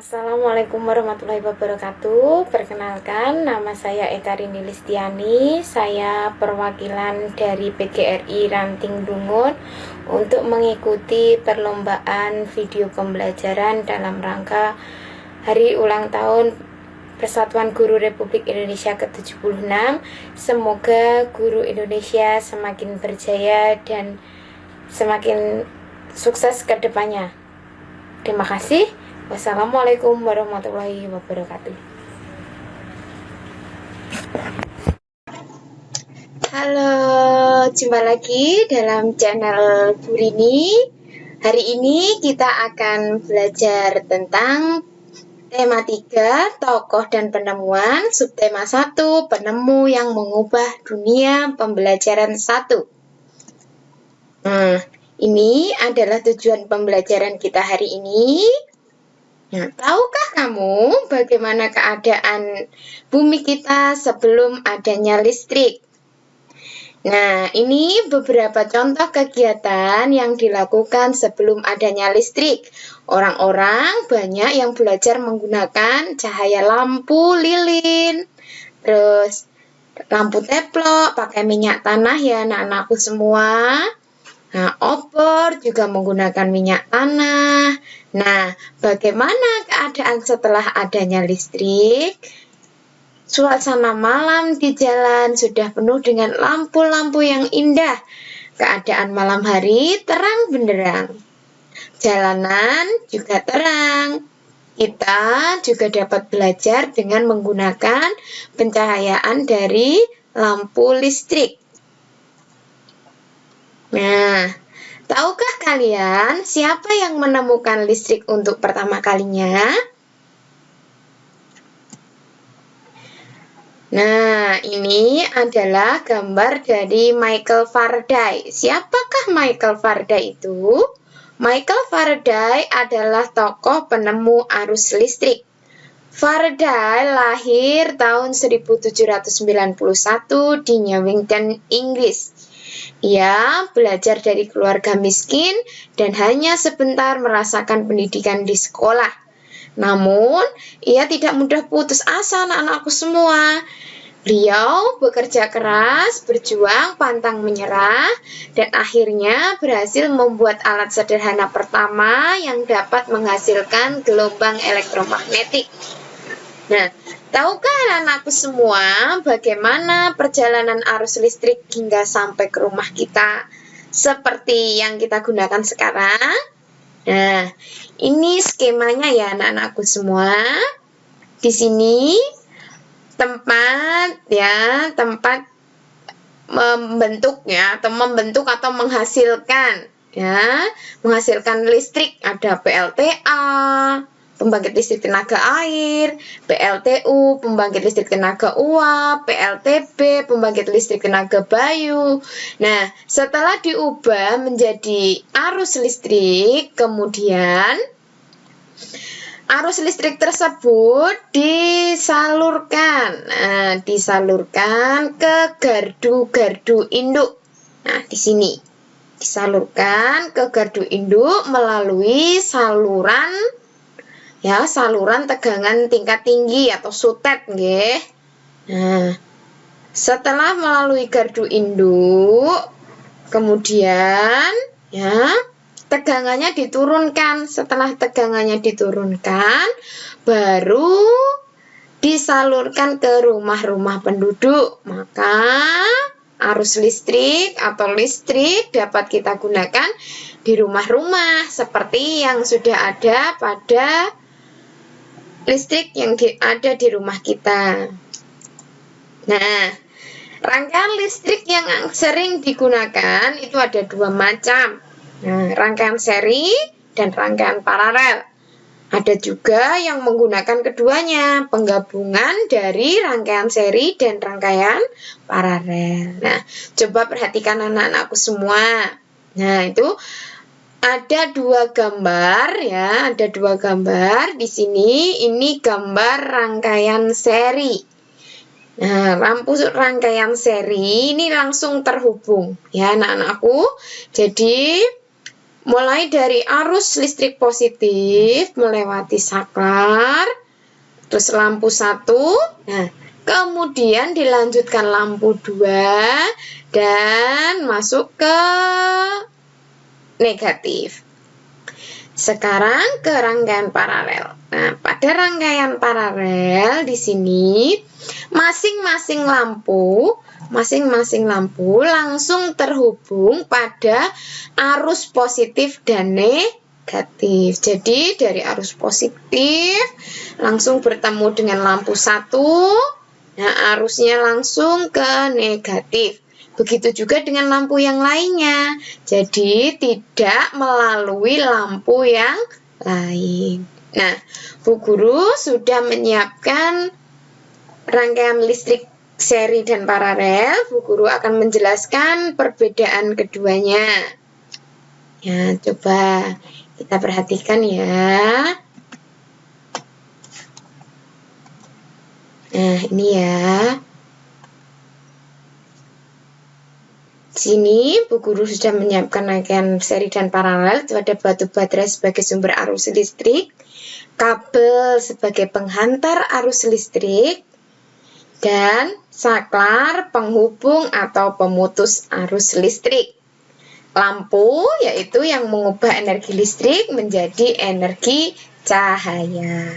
Assalamualaikum warahmatullahi wabarakatuh. Perkenalkan, nama saya Eka Rini Listiani. Saya perwakilan dari PGRI Ranting Dungun untuk mengikuti perlombaan video pembelajaran dalam rangka Hari Ulang Tahun Persatuan Guru Republik Indonesia ke-76. Semoga guru Indonesia semakin berjaya dan semakin sukses ke depannya. Terima kasih. Wassalamualaikum warahmatullahi wabarakatuh. Halo, jumpa lagi dalam channel Bu Rini. Hari ini kita akan belajar tentang tema 3, tokoh dan penemuan, subtema 1, penemu yang mengubah dunia pembelajaran 1. Ini adalah tujuan pembelajaran kita hari ini. Nah, tahukah kamu bagaimana keadaan bumi kita sebelum adanya listrik? Nah, ini beberapa contoh kegiatan yang dilakukan sebelum adanya listrik. Orang-orang banyak yang belajar menggunakan cahaya lampu lilin, terus lampu teplok, pakai minyak tanah ya anak-anakku semua. Nah, obor juga menggunakan minyak tanah. Nah, bagaimana keadaan setelah adanya listrik? Suasana malam di jalan sudah penuh dengan lampu-lampu yang indah. Keadaan malam hari terang benderang. Jalanan juga terang. Kita juga dapat belajar dengan menggunakan pencahayaan dari lampu listrik. Nah, tahukah kalian siapa yang menemukan listrik untuk pertama kalinya? Nah, ini adalah gambar dari Michael Faraday. Siapakah Michael Faraday itu? Michael Faraday adalah tokoh penemu arus listrik. Faraday lahir tahun 1791 di Newington, Inggris. Ia belajar dari keluarga miskin dan hanya sebentar merasakan pendidikan di sekolah. Namun, ia tidak mudah putus asa anak-anakku semua. Beliau bekerja keras, berjuang, pantang menyerah, dan akhirnya berhasil membuat alat sederhana pertama yang dapat menghasilkan gelombang elektromagnetik. Nah, tahukah anak-anakku semua bagaimana perjalanan arus listrik hingga sampai ke rumah kita seperti yang kita gunakan sekarang? Nah, ini skemanya ya anak-anakku semua. Di sini tempat membentuk atau menghasilkan listrik. Ada PLTA, pembangkit listrik tenaga air, PLTU, pembangkit listrik tenaga uap, PLTB, pembangkit listrik tenaga bayu. Nah, setelah diubah menjadi arus listrik, kemudian arus listrik tersebut disalurkan ke gardu-gardu induk. Nah, di sini disalurkan ke gardu induk melalui saluran tegangan tingkat tinggi atau sutet nggih. Nah, setelah melalui gardu induk, kemudian tegangannya diturunkan. Setelah tegangannya diturunkan, baru disalurkan ke rumah-rumah penduduk. Maka arus listrik atau listrik dapat kita gunakan di rumah-rumah seperti yang sudah ada pada listrik yang ada di rumah kita. Nah, rangkaian listrik yang sering digunakan itu ada dua macam. Nah, rangkaian seri dan rangkaian paralel. Ada juga yang menggunakan keduanya, penggabungan dari rangkaian seri dan rangkaian paralel. Nah, coba perhatikan anak-anakku semua. Nah, itu ada dua gambar ya, ada dua gambar di sini. Ini gambar rangkaian seri. Nah, lampu rangkaian seri ini langsung terhubung ya anak-anakku. Jadi Mulai dari arus listrik positif melewati saklar, terus lampu 1, nah kemudian dilanjutkan lampu 2 dan masuk ke negatif. Sekarang ke rangkaian paralel. Nah, pada rangkaian paralel di sini masing-masing lampu langsung terhubung pada arus positif dan negatif. Jadi dari arus positif langsung bertemu dengan lampu 1. Nah, arusnya langsung ke negatif. Begitu juga dengan lampu yang lainnya. Jadi tidak melalui lampu yang lain. Nah, Bu Guru sudah menyiapkan rangkaian listrik seri dan paralel. Bu Guru akan menjelaskan perbedaan keduanya. Ya, coba kita perhatikan ya. Nah, ini ya. Sini Bu Guru sudah menyiapkan rangkaian seri dan paralel. Itu ada batu baterai sebagai sumber arus listrik, kabel sebagai penghantar arus listrik, dan saklar penghubung atau pemutus arus listrik. Lampu yaitu yang mengubah energi listrik menjadi energi cahaya.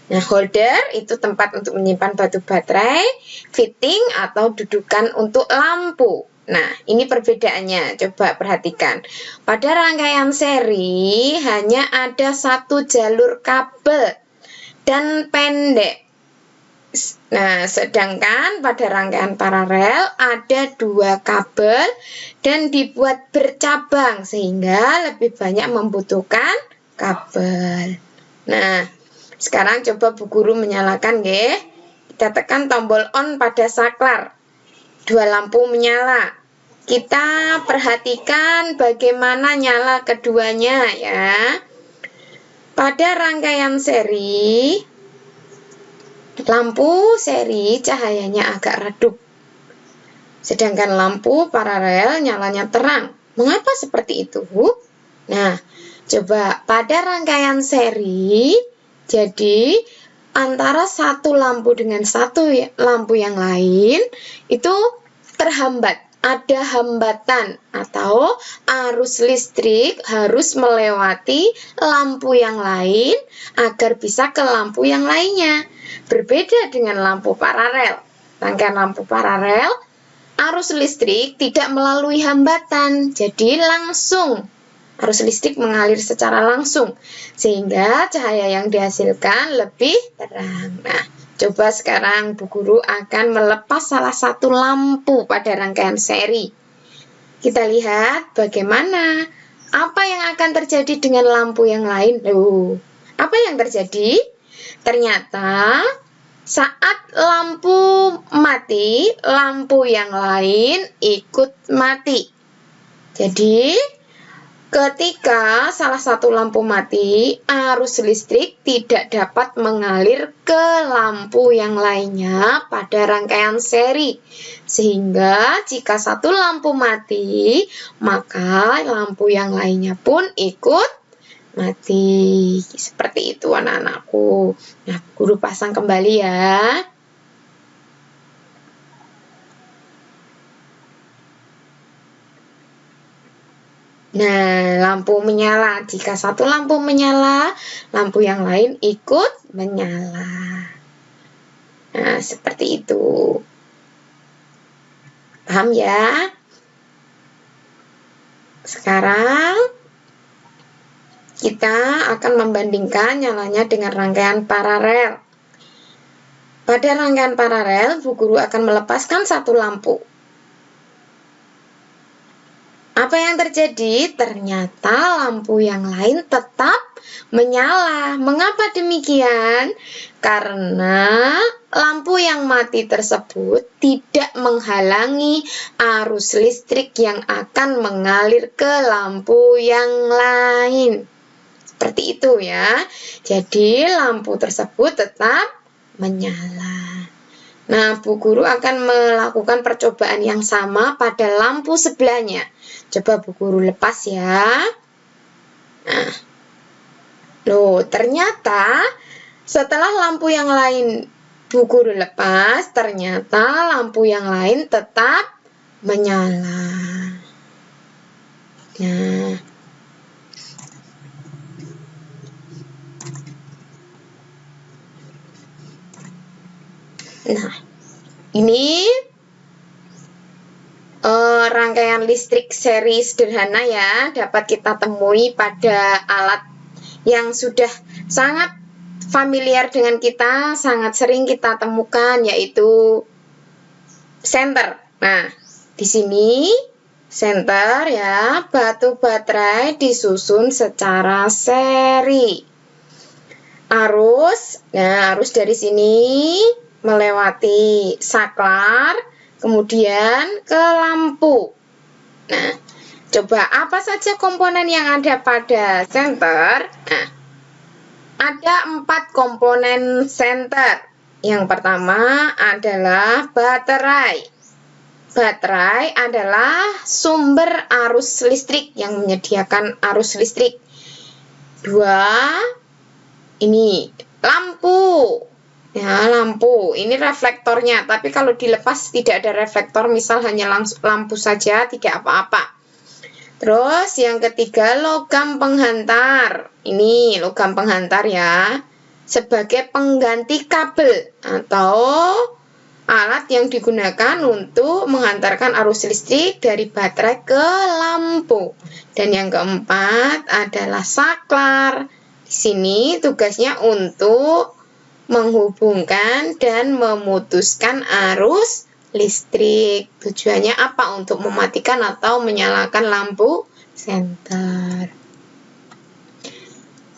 Nah, holder itu tempat untuk menyimpan batu baterai, fitting atau dudukan untuk lampu. Nah, ini perbedaannya. Coba perhatikan. Pada rangkaian seri hanya ada satu jalur kabel dan pendek. Nah, sedangkan pada rangkaian paralel ada 2 kabel dan dibuat bercabang sehingga lebih banyak membutuhkan kabel. Nah, sekarang coba Bu Guru menyalakan nggih. Kita tekan tombol on pada saklar. 2 lampu menyala. Kita perhatikan bagaimana nyala keduanya ya. Pada rangkaian seri, lampu seri cahayanya agak redup. Sedangkan lampu paralel nyalanya terang. Mengapa seperti itu? Nah, coba pada rangkaian seri, jadi antara satu lampu dengan satu lampu yang lain itu terhambat. Ada hambatan atau arus listrik harus melewati lampu yang lain agar bisa ke lampu yang lainnya. Berbeda dengan lampu paralel. Rangkaian lampu paralel, arus listrik tidak melalui hambatan, jadi langsung. Arus listrik mengalir secara langsung, sehingga cahaya yang dihasilkan lebih terang. Nah, coba sekarang Bu Guru akan melepas salah satu lampu pada rangkaian seri. Kita lihat bagaimana, apa yang akan terjadi dengan lampu yang lain. Apa yang terjadi? Ternyata saat lampu mati, lampu yang lain ikut mati. Jadi, ketika salah satu lampu mati, arus listrik tidak dapat mengalir ke lampu yang lainnya pada rangkaian seri. Sehingga jika satu lampu mati, maka lampu yang lainnya pun ikut mati. Seperti itu anak-anakku. Nah, Guru pasang kembali ya. Nah, lampu menyala. Jika satu lampu menyala, lampu yang lain ikut menyala. Nah, seperti itu. Paham ya? Sekarang kita akan membandingkan nyalanya dengan rangkaian paralel. Pada rangkaian paralel, Bu Guru akan melepaskan satu lampu. Apa yang terjadi? Ternyata lampu yang lain tetap menyala. Mengapa demikian? Karena lampu yang mati tersebut tidak menghalangi arus listrik yang akan mengalir ke lampu yang lain. Seperti itu ya. Jadi lampu tersebut tetap menyala. Nah, Bu Guru akan melakukan percobaan yang sama pada lampu sebelahnya. Coba Bu Guru lepas ya. Nah, loh, ternyata setelah lampu yang lain Bu Guru lepas, ternyata lampu yang lain tetap menyala. Nah, ini rangkaian listrik seri sederhana ya, dapat kita temui pada alat yang sudah sangat familiar dengan kita, sangat sering kita temukan, yaitu senter. Nah, di sini senter ya, batu baterai disusun secara seri. Arus dari sini melewati saklar, kemudian ke lampu. Nah, coba apa saja komponen yang ada pada senter? Nah, ada 4 komponen senter. Yang pertama adalah baterai. Baterai adalah sumber arus listrik yang menyediakan arus listrik. 2, ini lampu. Ya, lampu. Ini reflektornya, tapi kalau dilepas tidak ada reflektor, misal hanya lampu saja, tidak apa-apa. Terus yang ketiga, logam penghantar. Ini logam penghantar ya, sebagai pengganti kabel atau alat yang digunakan untuk menghantarkan arus listrik dari baterai ke lampu. Dan yang keempat adalah saklar. Di sini tugasnya untuk menghubungkan dan memutuskan arus listrik. Tujuannya apa? Untuk mematikan atau menyalakan lampu senter.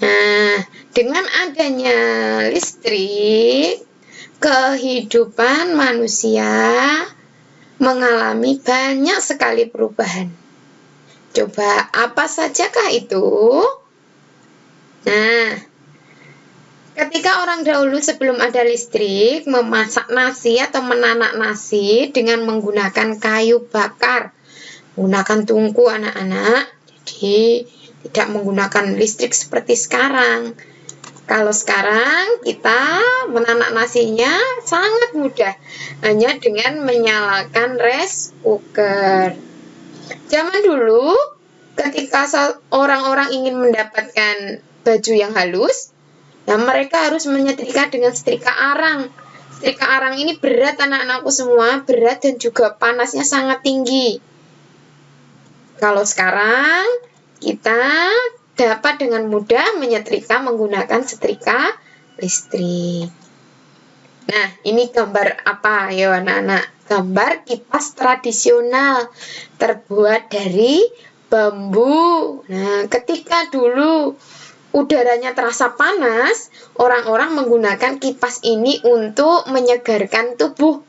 Nah, dengan adanya listrik, kehidupan manusia mengalami banyak sekali perubahan. Coba apa sajakah itu? Nah, ketika orang dahulu sebelum ada listrik memasak nasi atau menanak nasi dengan menggunakan kayu bakar, menggunakan tungku anak-anak, jadi tidak menggunakan listrik seperti sekarang. Kalau sekarang kita menanak nasinya sangat mudah, hanya dengan menyalakan rice cooker. Zaman dulu ketika orang-orang ingin mendapatkan baju yang halus, nah, mereka harus menyetrika dengan setrika arang. Setrika arang ini berat anak-anakku semua, berat dan juga panasnya sangat tinggi. Kalau sekarang kita dapat dengan mudah menyetrika menggunakan setrika listrik. Nah, ini gambar apa ya anak-anak? Gambar kipas tradisional terbuat dari bambu. Nah, ketika dulu udaranya terasa panas, orang-orang menggunakan kipas ini untuk menyegarkan tubuh.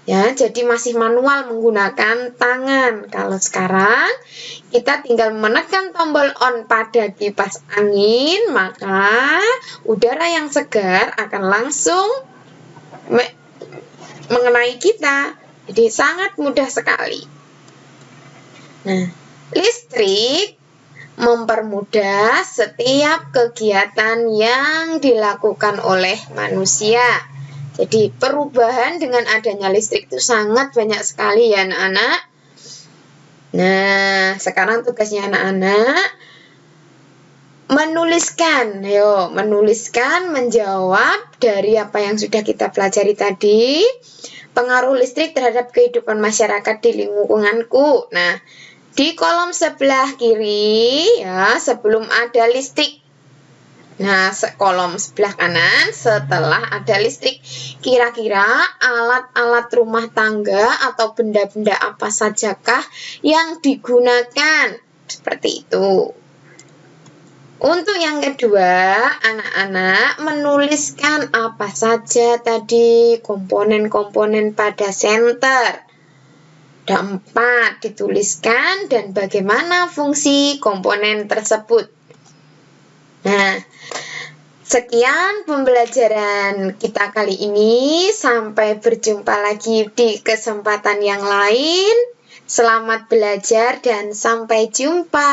Ya, jadi masih manual menggunakan tangan. Kalau sekarang kita tinggal menekan tombol on pada kipas angin, maka udara yang segar akan langsung mengenai kita. Jadi sangat mudah sekali. Nah, listrik mempermudah setiap kegiatan yang dilakukan oleh manusia. Jadi perubahan dengan adanya listrik itu sangat banyak sekali ya anak-anak. Nah, sekarang tugasnya anak-anak menuliskan, menjawab dari apa yang sudah kita pelajari tadi. Pengaruh listrik terhadap kehidupan masyarakat di lingkunganku. Nah, di kolom sebelah kiri ya, sebelum ada listrik. Nah, kolom sebelah kanan setelah ada listrik. Kira-kira alat-alat rumah tangga atau benda-benda apa sajakah yang digunakan? Seperti itu. Untuk yang kedua, anak-anak menuliskan apa saja tadi komponen-komponen pada senter. Ada 4 dituliskan dan bagaimana fungsi komponen tersebut. Nah, sekian pembelajaran kita kali ini. Sampai berjumpa lagi di kesempatan yang lain. Selamat belajar dan sampai jumpa.